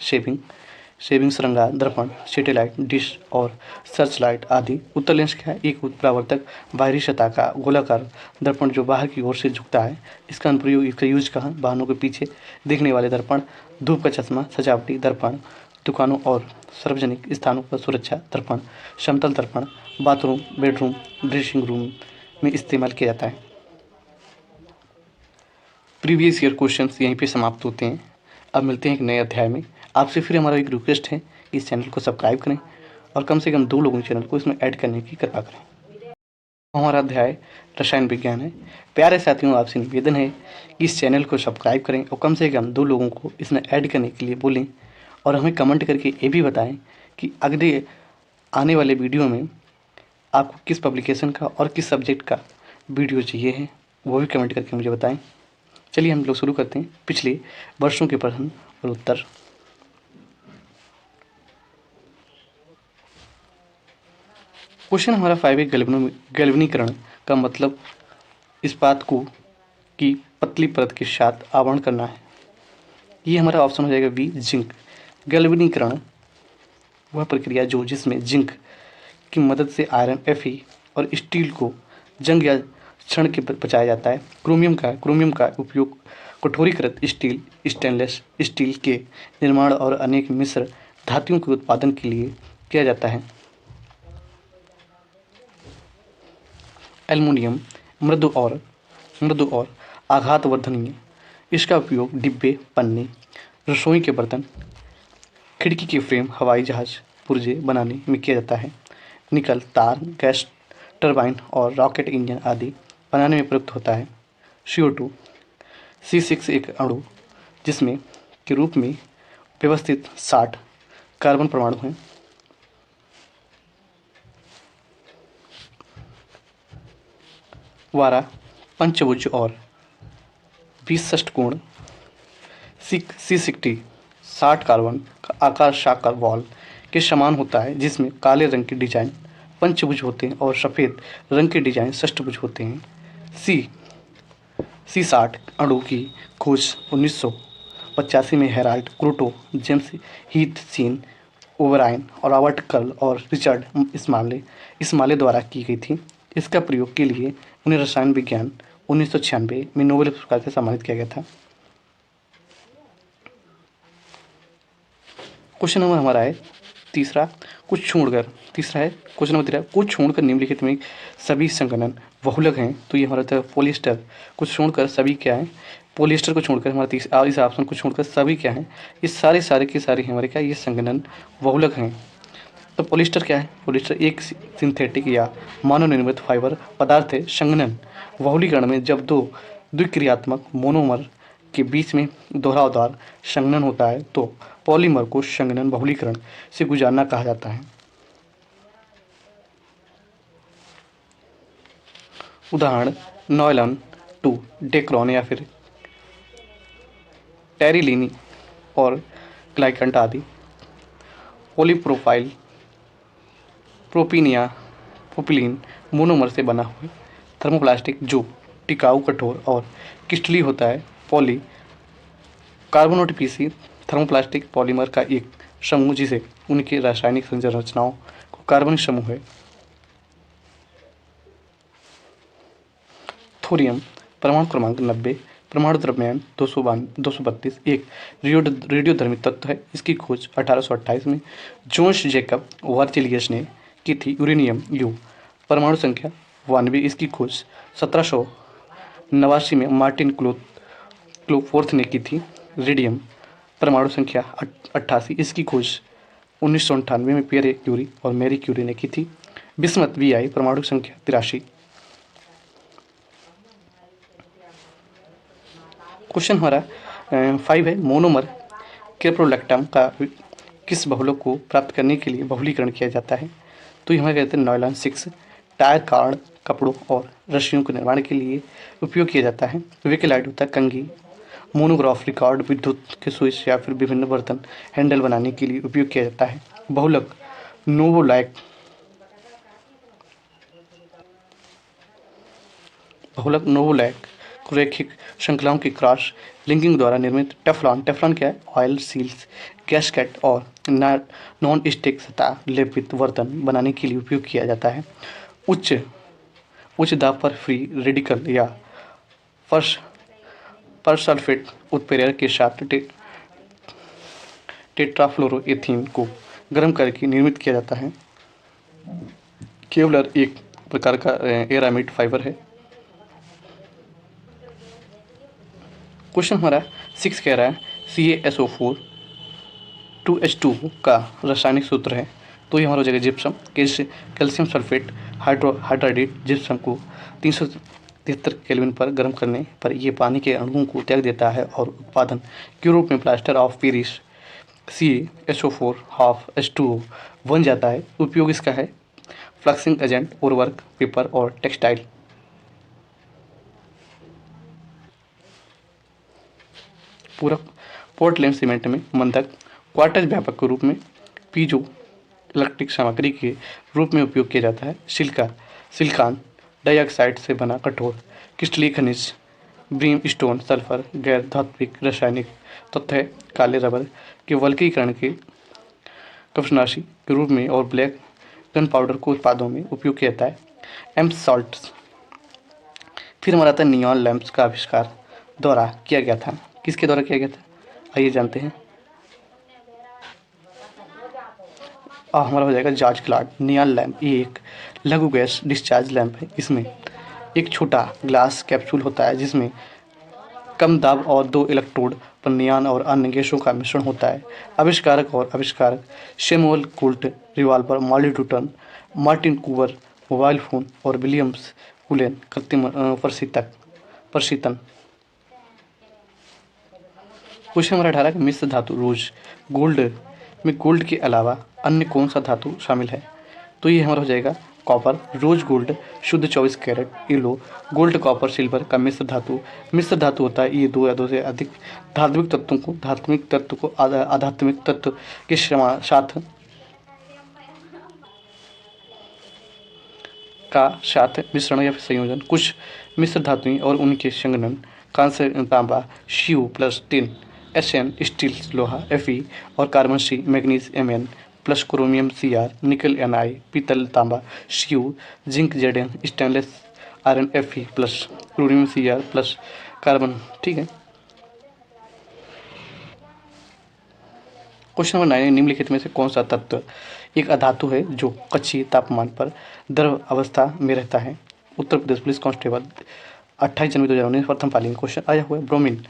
शेविंग श्रृंगार दर्पण, सैटेलाइट डिश और सर्च लाइट आदि। उत्तर लेंस क्या है? एक परावर्तक बाहरी सतह का गोलाकार दर्पण जो बाहर की ओर से झुकता है। इसका अनुप्रयोग, इसका यूज कहाँ? वाहनों के पीछे देखने वाले दर्पण, धूप का चश्मा, सजावटी दर्पण, दुकानों और सार्वजनिक स्थानों पर सुरक्षा दर्पण, समतल दर्पण, बाथरूम, बेडरूम, ड्रेसिंग रूम में इस्तेमाल किया जाता है। प्रीवियस ईयर क्वेश्चंस यहीं पे समाप्त होते हैं। अब मिलते हैं एक नए अध्याय में। आपसे फिर हमारा एक रिक्वेस्ट है कि इस चैनल को सब्सक्राइब करें और कम से कम 2 लोगों के चैनल को इसमें ऐड करने की कृपा करें। हमारा अध्याय रसायन विज्ञान है। प्यारे साथियों, आपसे निवेदन है कि इस चैनल को सब्सक्राइब करें और कम से कम 2 लोगों को इसमें ऐड करने के लिए बोलें और हमें कमेंट करके ये भी बताएं कि अगले आने वाले वीडियो में आपको किस पब्लिकेशन का और किस सब्जेक्ट का वीडियो चाहिए है, वो भी कमेंट करके मुझे बताएं। चलिए हम लोग शुरू करते हैं पिछले वर्षों के प्रश्न और उत्तर। क्वेश्चन हमारा 5 है गैल्वेनीकरण का मतलब इस्पात को की पतली परत के साथ आवरण करना है। ये हमारा ऑप्शन हो जाएगा बी, जिंक। गैल्वेनीकरण वह प्रक्रिया जिसमें जिंक की मदद से आयरन Fe और स्टील को जंग या क्षण के बचाया जाता है। क्रोमियम का उपयोग कठोरीकृत स्टील, स्टेनलेस स्टील के निर्माण और अनेक मिश्र धातुओं के उत्पादन के लिए किया जाता है। एल्युमिनियम मृदु और आघातवर्धनीय। इसका उपयोग डिब्बे, पन्नी, रसोई के बर्तन, खिड़की के फ्रेम, हवाई जहाज पुर्जे बनाने में किया जाता है। निकल, तार, गैस टरबाइन और रॉकेट इंजन आदि बनाने में प्रयुक्त होता है। CO2 C6 एक अणु जिसमें के रूप में व्यवस्थित 60 कार्बन परमाणु हैं। वारा पंचभुज और 20 षटकोण। C60 60 कार्बन का आकार शाकर बॉल के समान होता है जिसमें काले रंग के डिजाइन पंचभुज होते हैं और सफ़ेद रंग के डिजाइन षष्ठभुज होते हैं। C60 अणु की खोज 1985 में हेराल्ड क्रूटो, जेम्स हीथ, सीन ओबरायन और रॉबर्ट कर्ल और रिचर्ड इस्माले द्वारा की गई थी। इसका प्रयोग के लिए उन्हें रसायन विज्ञान 1996 में नोबेल पुरस्कार से सम्मानित किया गया था। क्वेश्चन नंबर हमारा है तीसरा कुछ छोड़कर निम्नलिखित में सभी संघनन बहुलक हैं। तो ये हमारा था पॉलिएस्टर। कुछ छोड़कर सभी क्या है? पॉलिएस्टर को छोड़कर हमारा इस ऑप्शन को छोड़कर सभी क्या है? ये सारे के सारे हमारे क्या? ये संघनन बहुलक हैं। तो पॉलिएस्टर क्या है? पॉलिएस्टर एक सिंथेटिक या मानव निर्मित फाइबर पदार्थ है। संघनन बहुलीकरण में जब 2 द्विक्रियात्मक मोनोमर के बीच में दोहरावदार संघनन होता है तो पॉलीमर को संघनन बहुलीकरण से गुजारना कहा जाता है। उदाहरण नॉयलॉन 2 डेक्रॉन या फिर टेरिलीनी और ग्लाइकेंट आदि। पॉलीप्रोपाइल प्रोपीन या प्रोपिलीन मोनोमर से बना हुआ थर्मोप्लास्टिक जो टिकाऊ, कठोर और क्रिस्टलीय होता है। Poly carbonate PC thermoplastic polymer का एक समूह जिसे उनकी रासायनिक संरचनाओं को कार्बनिक समूह है। थोरियम परमाणु क्रमांक 90, परमाणु द्रव्यमान 232 एक रेडियोधर्मी तत्व है। इसकी खोज 1828 में जोन्स जैकब वर्जिलियस ने की थी। यूरेनियम यू परमाणु संख्या 92, इसकी खोज 1789 में मार्टिन क्लोफोर्थ ने की थी। रेडियम परमाणु संख्या 88, इसकी खोज 1998 में पियर क्यूरी और मैरी क्यूरी ने की थी। बिस्मथ Vi परमाणु संख्या 83। क्वेश्चन हमारा 5 है मोनोमर कैप्रोलैक्टम का किस बहुलक को प्राप्त करने के लिए बहुलीकरण किया जाता है? तो यहाँ कहते हैं नॉयलॉन 6 टायर, कार्ड, कपड़ों और रस्सियों के निर्माण के लिए उपयोग किया जाता है। विकेलाइट होता है कंघी, मोनोग्राफ रिकॉर्ड, विद्युत के स्विच या फिर विभिन्न बर्तन हैंडल बनाने के लिए उपयोग किया जाता है। बहुलक नोवोलाइक बहुलक नोवोलैक रैखिक श्रृंखलाओं की क्रॉस लिंकिंग द्वारा निर्मित टेफ्लॉन टेफ्लॉन क्या है, ऑयल सील्स गैस्केट और नॉन स्टिक सतह लेपित बर्तन बनाने के लिए उपयोग किया जाता है। उच्च उच्च दाब पर फ्री रेडिकल या फर्श परसल्फेट उत्प्रेरक के साथ टेट्राफ्लोरोएथीन को गर्म करके निर्मित किया जाता है। केवलर एक प्रकार का एरामिड फाइबर है। क्वेश्चन हमारा 6 कह रहा है CaSO4 2H2 का रासायनिक सूत्र है। तो ये हमारा हो जाएगा जिप्सम। कैल्शियम सल्फेट हाइड्राइडेट जिप्सम को 373 केल्विन पर गर्म करने पर ये पानी के अणुओं को त्याग देता है और उत्पादन के रूप में plaster of Paris CaSO4 half H2O बन जाता है। उपयोग इसका है फ्लक्सिंग एजेंट, उर्वरक, पेपर और टेक्सटाइल। पूरक पोर्टलैंड सीमेंट में मंदक क्वार्टज व्यापक के रूप में पीजो इलेक्ट्रिक सामग्री के रूप में उपयोग किया जाता है। सिलिकॉन डाइऑक्साइड से बना कठोर क्रिस्टलीय खनिज ब्रीम स्टोन सल्फर गैर धात्विक रासायनिक तत्व है। काले रबर के वल्कीकरण के कवचनाशी के रूप में और ब्लैक गन पाउडर को उत्पादों में उपयोग किया जाता है। AIIMS salts. फिर हमारा आता है नियॉन लैंप्स का आविष्कार द्वारा किया गया था। किसके द्वारा किया गया था, आइए जानते हैं। हमारा हो जाएगा जॉर्ज क्लार्क। नियॉन लैंप ये एक लघु गैस डिस्चार्ज लैंप है। इसमें एक छोटा ग्लास कैप्सूल होता है जिसमें कम दाब और 2 इलेक्ट्रोड पर नियॉन और अन्य गैसों का मिश्रण होता है। आविष्कारक सैमुअल कोल्ट रिवॉल्वर, मॉलिटूटन, मार्टिन कूवर मोबाइल फोन और विलियम्स कुलेन कृत्रिम प्रशीतन। क्वेश्चन नंबर 18 मिश्र धातु रोज गोल्ड में गोल्ड के अलावा अन्य कौन सा धातु शामिल है। तो ये हमारा हो जाएगा कॉपर। रोज गोल्ड शुद्ध 24 carat yellow gold copper silver का मिश्र धातु होता है। ये 2 या 2 से अधिक धात्विक तत्व को आध्यात्मिक तत्व के साथ मिश्रण या संयोजन। कुछ मिश्र धातुएं और उनके संघनन कांस्य तांबा Cu+10 SN स्टील लोहा Fe और carbon C manganese Mn plus chromium Cr निकल Na पीतल तांबा Cu zinc Zn stainless iron Fe plus chlorine Cr plus carbon. ठीक है। क्वेश्चन नंबर 9 निम्नलिखित में से कौन सा तत्व एक अधातु है जो कक्षीय तापमान पर द्रव अवस्था में रहता है। उत्तर प्रदेश पुलिस कांस्टेबल 28 जनवरी 2019 प्रथम पाली क्वेश्चन आया हुआ है। ब्रोमीन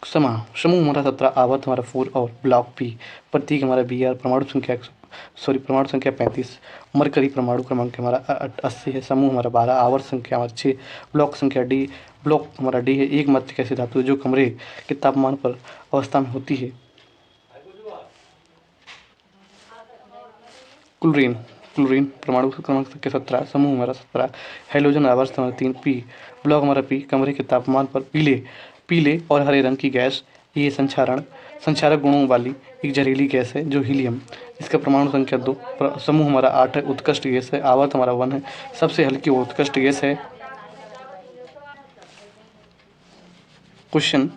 समूह हमारा 17 आवर्त हमारा 4 और ब्लॉक पी प्रतीक हमारा Br परमाणु संख्या 35 मरकरी परमाणु क्रमांक हमारा 80 है। समूह हमारा 12 आवर्त संख्या हमारा 6 ब्लॉक संख्या D ब्लॉक हमारा D है। एक मात्र ऐसी धातु है जो कमरे के तापमान पर अवस्था में होती है। क्लोरीन परमाणु क्रमांक संख्या 17 समूह हमारा 17 हाइड्रोजन आवर्त हमारा 3 P ब्लॉक हमारा P कमरे के तापमान पर पीले और हरे रंग की गैस। ये संचारक गुणों वाली एक जहरीली गैस है जो हीलियम। इसका परमाणु संख्या 2 समूह हमारा 8 है। उत्कृष्ट गैस है। आवर्त हमारा 1 है। सबसे हल्की और उत्कृष्ट गैस है। क्वेश्चन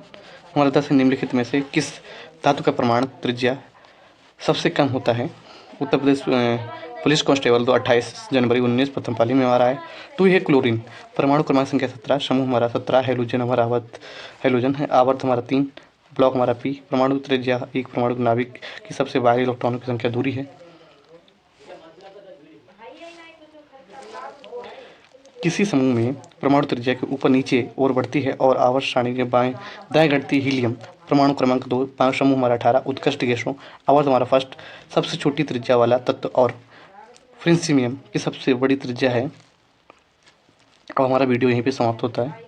हमारा 10 निम्नलिखित में से किस धातु का परमाणु त्रिज्या सबसे कम होता है। उत्तर प्रदेश पुलिस कांस्टेबल 28 जनवरी 19 प्रथम पाली में हमारा है। तो यह क्लोरीन परमाणु क्रमांक संख्या 17 समूह हमारा 17 हाइड्रोजन हमारा हाइड्रोजन है। आवर्त हमारा 3 ब्लॉक हमारा P परमाणु त्रिज्या एक परमाणु नाभिक की सबसे बाहरी इलेक्ट्रॉनों की संख्या दूरी है। किसी समूह में परमाणु त्रिज्या के ऊपर नीचे और बढ़ती है और आवर्त सारणी के दाएं घटती हीलियम परमाणु क्रमांक 2 समूह हमारा 18 उत्कृष्ट गैसों। आवर्त हमारा फर्स्ट सबसे छोटी त्रिज्या वाला तत्व और फ्रेंसियम की सबसे बड़ी त्रिज्या है। और हमारा वीडियो यहीं पे समाप्त होता है।